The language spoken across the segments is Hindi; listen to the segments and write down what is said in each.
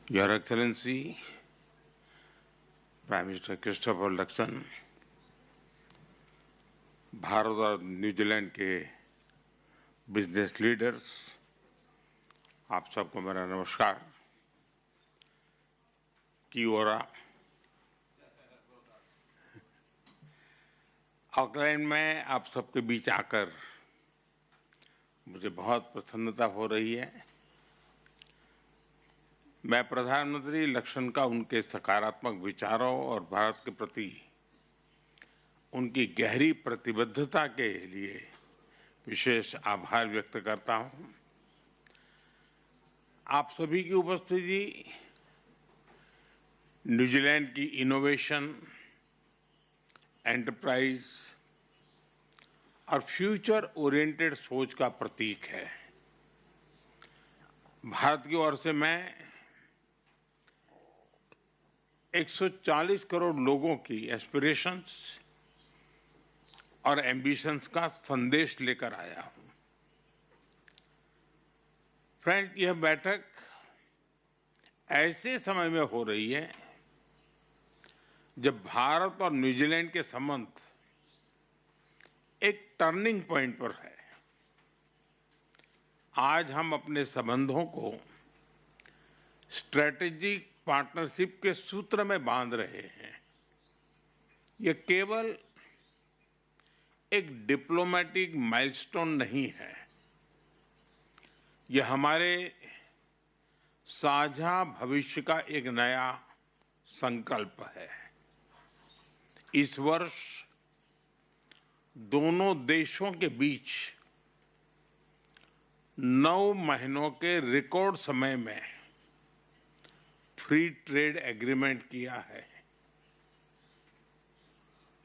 Your Excellency, Prime Minister Christopher Luxon, Bharat और न्यूजीलैंड के बिजनेस लीडर्स, आप सबको मेरा नमस्कार। की ओरा ऑकलैंड में आप सबके बीच आकर मुझे बहुत प्रसन्नता हो रही है। मैं प्रधानमंत्री लक्ष्मण का उनके सकारात्मक विचारों और भारत के प्रति उनकी गहरी प्रतिबद्धता के लिए विशेष आभार व्यक्त करता हूं। आप सभी की उपस्थिति न्यूजीलैंड की इनोवेशन, एंटरप्राइज और फ्यूचर ओरिएंटेड सोच का प्रतीक है। भारत की ओर से मैं 140 करोड़ लोगों की एस्पिरेशंस और एम्बिशंस का संदेश लेकर आया हूं। फ्रेंड्स, यह बैठक ऐसे समय में हो रही है जब भारत और न्यूजीलैंड के संबंध एक टर्निंग पॉइंट पर है। आज हम अपने संबंधों को स्ट्रेटेजिक पार्टनरशिप के सूत्र में बांध रहे हैं। यह केवल एक डिप्लोमेटिक माइलस्टोन नहीं है, यह हमारे साझा भविष्य का एक नया संकल्प है। इस वर्ष दोनों देशों के बीच 9 महीनों के रिकॉर्ड समय में फ्री ट्रेड एग्रीमेंट किया है।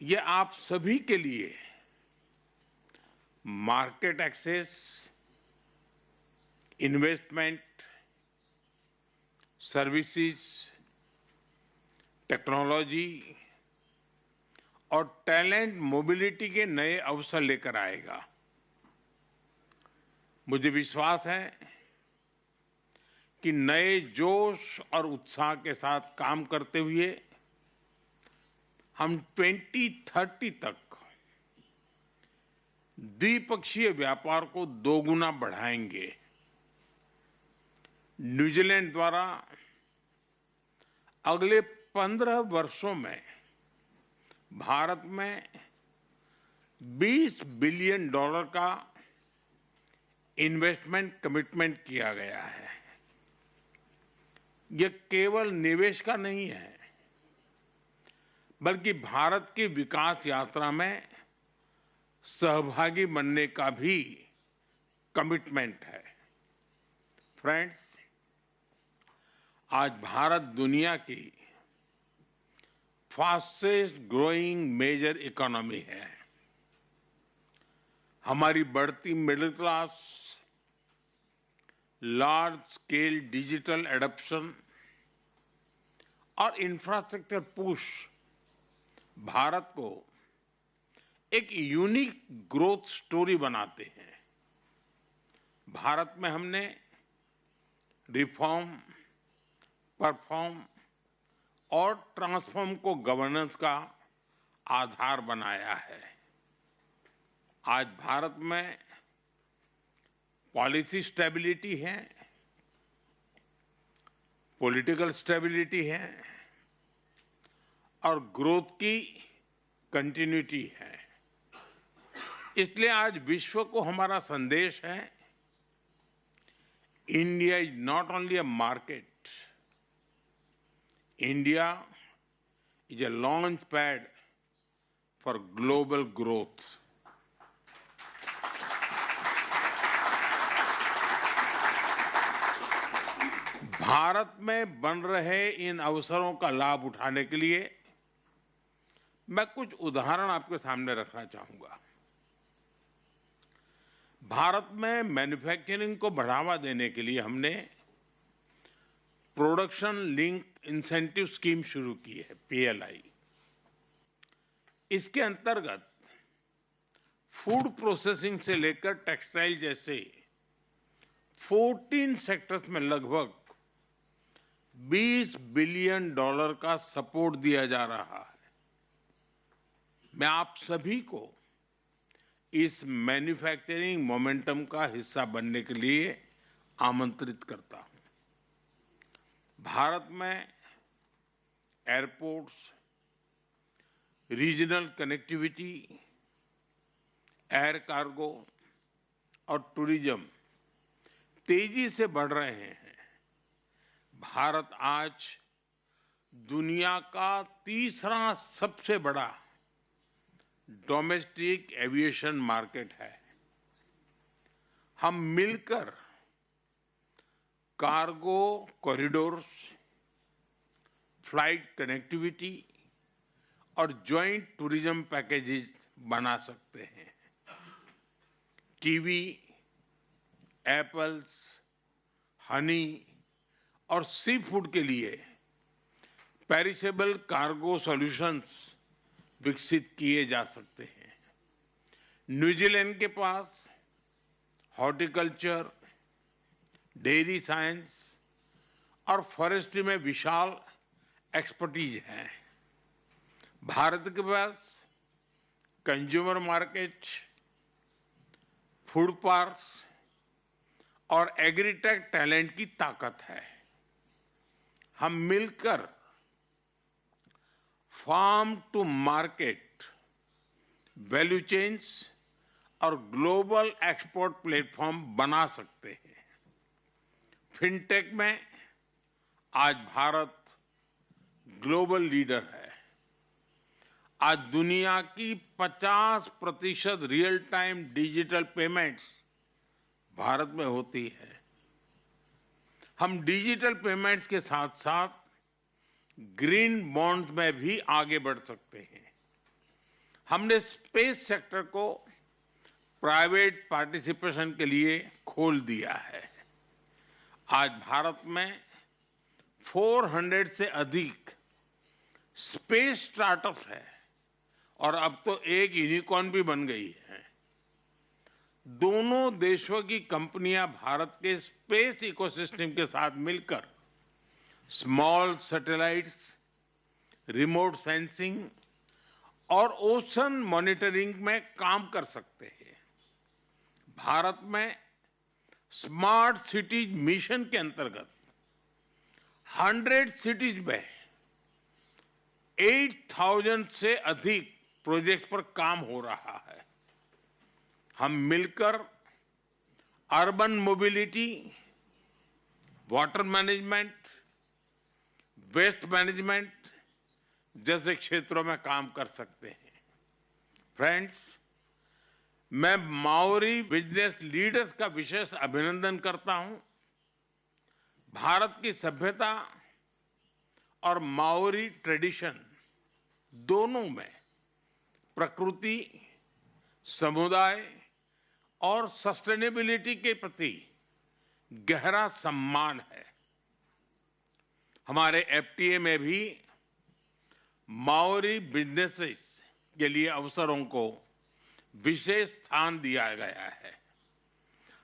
यह आप सभी के लिए market access, investment, services, technology और टैलेंट मोबिलिटी के नए अवसर लेकर आएगा। मुझे विश्वास है कि नए जोश और उत्साह के साथ काम करते हुए हम 2030 तक द्विपक्षीय व्यापार को दोगुना बढ़ाएंगे। न्यूजीलैंड द्वारा अगले 15 वर्षों में भारत में $20 बिलियन का इन्वेस्टमेंट कमिटमेंट किया गया है। यह केवल निवेश का नहीं है, बल्कि भारत की विकास यात्रा में सहभागी बनने का भी कमिटमेंट है। फ्रेंड्स, आज भारत दुनिया की फास्टेस्ट ग्रोइंग मेजर इकोनॉमी है। हमारी बढ़ती middle class, large scale digital adoption और इंफ्रास्ट्रक्चर पुश भारत को एक यूनिक ग्रोथ स्टोरी बनाते हैं। भारत में हमने रिफॉर्म, परफॉर्म और ट्रांसफॉर्म को गवर्नेंस का आधार बनाया है। आज भारत में पॉलिसी स्टेबिलिटी है, पॉलिटिकल स्टेबिलिटी है और ग्रोथ की कंटिन्यूटी है। इसलिए आज विश्व को हमारा संदेश है, India is not only a market, India is a launch pad for global growth. Bharat में बन रहे इन अवसरों का लाभ उठाने के लिए मैं कुछ उदाहरण आपके सामने रखना चाहूंगा। भारत में मैन्युफैक्चरिंग को बढ़ावा देने के लिए हमने प्रोडक्शन लिंक इंसेंटिव स्कीम शुरू की है, PLI। इसके अंतर्गत फूड प्रोसेसिंग से लेकर टेक्सटाइल जैसे 14 सेक्टर्स में लगभग $20 बिलियन का सपोर्ट दिया जा रहा है। मैं आप सभी को इस मैन्युफैक्चरिंग मोमेंटम का हिस्सा बनने के लिए आमंत्रित करता हूं। भारत में airports, regional connectivity, air cargo और टूरिज्म तेजी से बढ़ रहे हैं। भारत आज दुनिया का तीसरा सबसे बड़ा डोमेस्टिक एविएशन मार्केट है। हम मिलकर कार्गो कॉरिडोर्स, फ्लाइट कनेक्टिविटी और जॉइंट टूरिज्म पैकेजेस बना सकते हैं। कीवी, एप्पल्स, हनी और सी फूड के लिए पेरिशेबल कार्गो सॉल्यूशंस विकसित किए जा सकते हैं। न्यूजीलैंड के पास हॉर्टिकल्चर, डेयरी साइंस और फॉरेस्ट्री में विशाल एक्सपर्टीज है। भारत के पास कंज्यूमर मार्केट, फूड पार्क्स और एग्रीटेक टैलेंट की ताकत है। हम मिलकर farm to market, value chains और ग्लोबल एक्सपोर्ट प्लेटफॉर्म बना सकते हैं। फिनटेक में आज भारत ग्लोबल लीडर है। आज दुनिया की 50% real time digital payments Bharat में होती है। हम डिजिटल पेमेंट्स के साथ साथ ग्रीन बॉन्ड्स में भी आगे बढ़ सकते हैं। हमने स्पेस सेक्टर को प्राइवेट पार्टिसिपेशन के लिए खोल दिया है। आज भारत में 400 से अधिक स्पेस स्टार्टअप्स है और अब तो एक यूनिकॉर्न भी बन गई है। दोनों देशों की कंपनियां भारत के स्पेस इकोसिस्टम के साथ मिलकर स्मॉल सैटेलाइट्स, रिमोट सेंसिंग और ओशन मॉनिटरिंग में काम कर सकते हैं। भारत में स्मार्ट सिटीज मिशन के अंतर्गत 100 सिटीज में 8,000 से अधिक प्रोजेक्ट पर काम हो रहा है। हम मिलकर urban mobility, water management, waste management जैसे क्षेत्रों में काम कर सकते हैं। फ्रेंड्स, मैं माओरी बिजनेस लीडर्स का विशेष अभिनंदन करता हूं। भारत की सभ्यता और माओरी ट्रेडिशन दोनों में प्रकृति, समुदाय और सस्टेनेबिलिटी के प्रति गहरा सम्मान है। हमारे एफटीए में भी माओरी बिजनेसेस के लिए अवसरों को विशेष स्थान दिया गया है।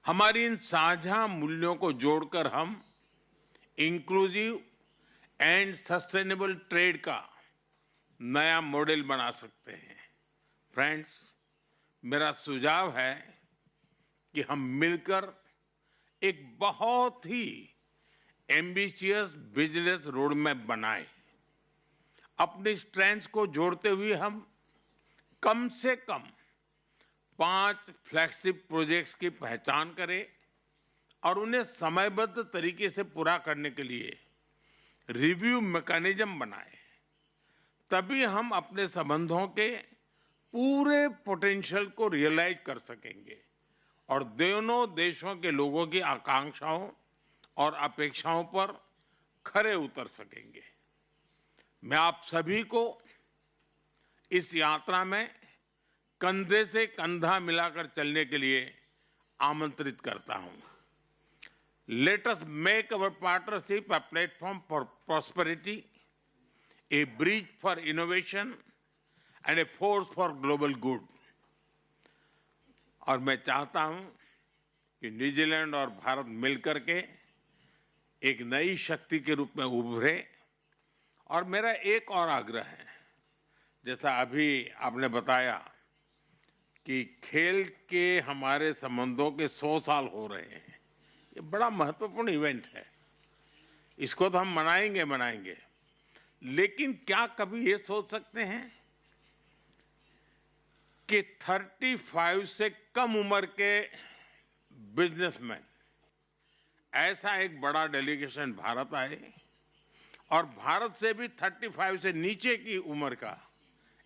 हमारी इन साझा मूल्यों को जोड़कर हम इंक्लूसिव एंड सस्टेनेबल ट्रेड का नया मॉडल बना सकते हैं। फ्रेंड्स, मेरा सुझाव है कि हम मिलकर एक बहुत ही एम्बिशियस बिजनेस रोडमैप बनाएं। अपनी स्ट्रेंथ्स को जोड़ते हुए हम कम से कम 5 फ्लैगशिप प्रोजेक्ट्स की पहचान करें और उन्हें समयबद्ध तरीके से पूरा करने के लिए रिव्यू मैकेनिज्म बनाएं। तभी हम अपने संबंधों के पूरे पोटेंशियल को रियलाइज कर सकेंगे और दोनों देशों के लोगों की आकांक्षाओं और अपेक्षाओं पर खरे उतर सकेंगे। मैं आप सभी को इस यात्रा में कंधे से कंधा मिलाकर चलने के लिए आमंत्रित करता हूं। Let us make our partnership a platform for prosperity, A bridge for innovation and a force for global good. और मैं चाहता हूं कि न्यूजीलैंड और भारत मिलकर के एक नई शक्ति के रूप में उभरे। और मेरा एक और आग्रह है, जैसा अभी आपने बताया कि खेल के हमारे संबंधों के 100 साल हो रहे हैं, ये बड़ा महत्वपूर्ण इवेंट है, इसको तो हम मनाएंगे, लेकिन क्या कभी ये सोच सकते हैं कि 35 से कम उम्र के बिजनेसमैन ऐसा एक बड़ा डेलीगेशन भारत आए और भारत से भी 35 से नीचे की उम्र का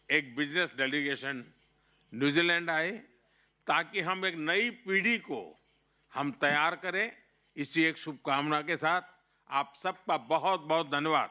एक बिजनेस डेलीगेशन न्यूजीलैंड आए, ताकि हम एक नई पीढ़ी को हम तैयार करें। इसी एक शुभकामना के साथ आप सबका बहुत बहुत धन्यवाद।